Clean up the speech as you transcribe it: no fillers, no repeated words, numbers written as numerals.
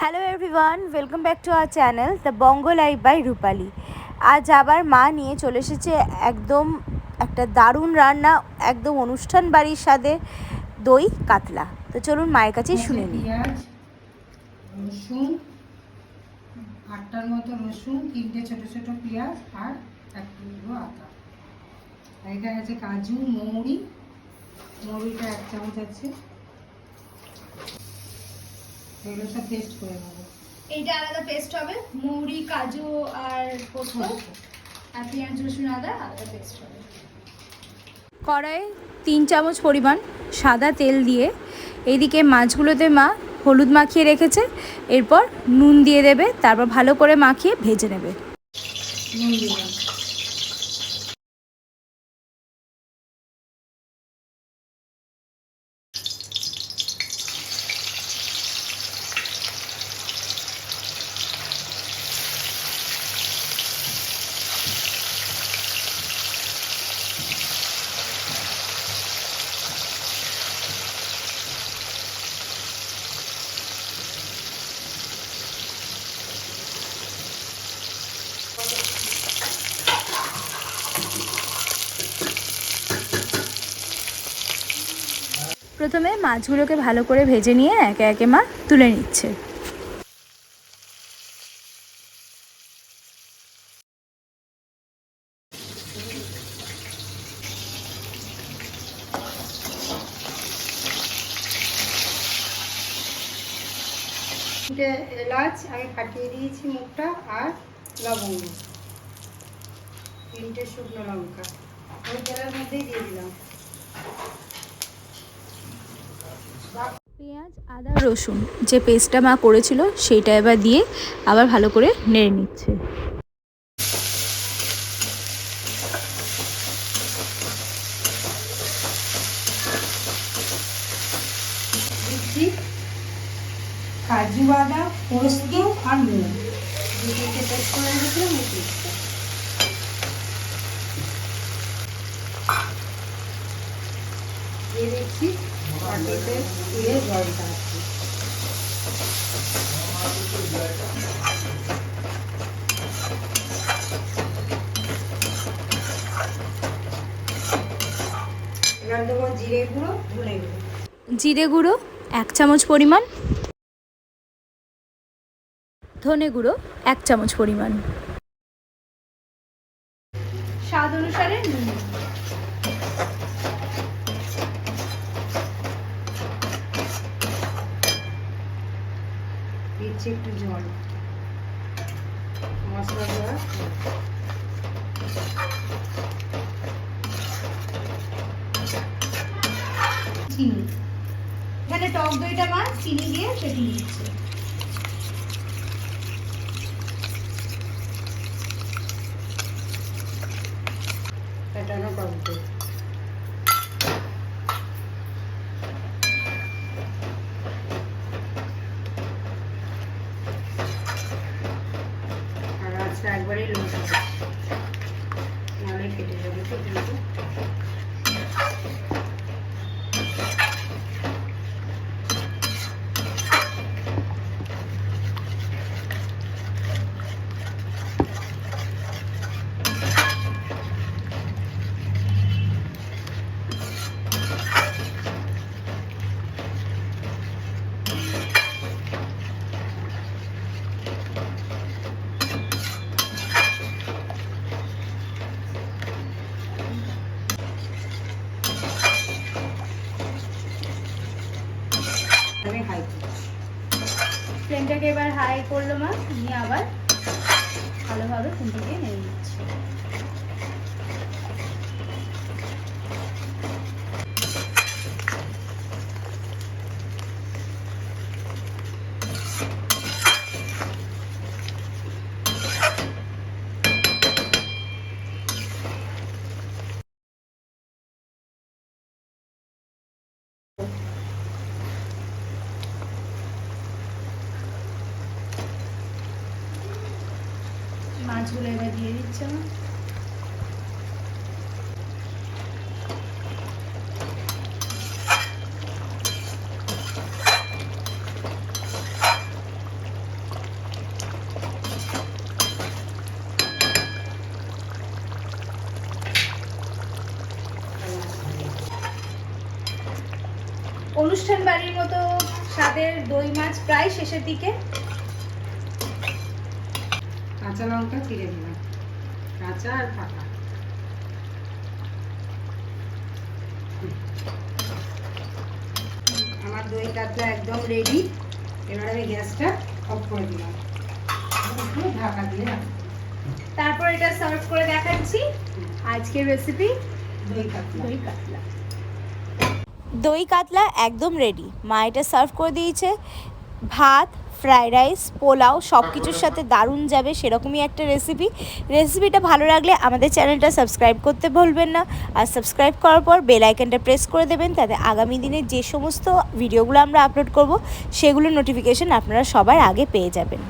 Hello everyone, welcome back to our channel the Banga life by Rupali. আজ আবার মা নিয়ে চলে এসেছে একদম একটা দারুণ রান্না, একদম অনুষ্ঠান বাড়ির স্বাদে দই কাতলা। তো চলুন মায়ের কাছেই শুনে নিই। পেঁয়াজ, রসুন, 8টার মতো রসুন, 3টে ছোট ছোট পেঁয়াজ আর 1 টুকরো আদা। আর এখানে আছে কাজু, মৌরিটা 1 চামচ আছে। এগুলো সব পেস্ট করে নেব। এইটা আলাদা পেস্ট হবে, মৌরি, কাজু আর পোস্ত আর পেঁয়াজ, রসুন, আদা আলাদা পেস্ট হবে। কড়াইয়ে 3 চামচ পরিমাণ সাদা তেল দিয়ে এইদিকে মাছগুলোতে মা হলুদ মাখিয়ে রেখেছে, এরপর নুন দিয়ে দেবে, তারপর ভালো করে মাখিয়ে ভেজে নেবে। নুন দিলাম। প্রথমে মাছগুলোকে ভালো করে ভেজে নিয়ে একে একে মা তুলে নিচ্ছে। এলাচ আমি ফাটিয়ে দিয়েছি মুখটা, আর লবঙ্গ, 3টে শুকনো লঙ্কা ওই তেলের মধ্যেই দিয়ে দিলাম। পেঁয়াজ, আদা, রসুন যে পেস্টটা মা করেছিল সেইটা এবার দিয়ে আবার ভালো করে নেড়ে নিচ্ছে। দিচ্ছি কাজু, বাদাম, পোস্ত আর নুন, 2-3টে পেস্ট করে রেখেছিলাম এই পেস্টটা। দিয়ে দিচ্ছি বাটিতে দিয়ে জলটা আছে। এবার দেবো জিরে গুঁড়ো, ধনে গুঁড়ো। জিরে গুঁড়ো 1 চামচ পরিমাণ, ধনে গুঁড়ো 1 চামচ পরিমাণ, স্বাদ অনুসারে নুন। দিচ্ছি একটু জল, মশলা দেওয়া চিনি, এখানে টক দইটা মা চিনি দিয়ে ফেটিয়ে দিচ্ছে। ফেটানো টক দই। আর আজকে একবারেই লো করছি, নাহলে কেটে যাবে তো কিন্তু। আমি হাই করছি। ফ্লেমটাকে এবার হাই করলো মা, নিয়ে আবার ভালোভাবে খুন্তিকে নেড়ে দিচ্ছি। মাছগুলো এবার দিয়ে দিচ্ছে মা। অনুষ্ঠান বাড়ির মতো স্বাদের দই মাছ প্রায় শেষের দিকে। কাঁচা লঙ্কা চিড়ে দিলাম, কাঁচা আর পাকা। আমার দই কাতলা একদম রেডি। এবার আমি গ্যাসটা অফ করে দিলাম, একটু ঢাকা দিয়ে রাখবো। তারপর এটা সার্ভ করে দেখাচ্ছি আজকের রেসিপি দই কাতলা। দই কাতলা। দই কাতলা একদম রেডি। মা এটা সার্ভ করে দিয়েছে। ভাত, ফ্রাইড রাইস, পোলাও সব কিছুর সাথে দারুণ যাবে সেরকমই একটা রেসিপি। রেসিপিটা ভালো লাগলে আমাদের চ্যানেলটা সাবস্ক্রাইব করতে ভুলবেন না। আর সাবস্ক্রাইব করার পর বেল আইকনটা প্রেস করে দেবেন, তাতে আগামী দিনে যে সমস্ত ভিডিওগুলো আমরা আপলোড করব সেগুলোর নোটিফিকেশন আপনারা সবার আগে পেয়ে যাবেন।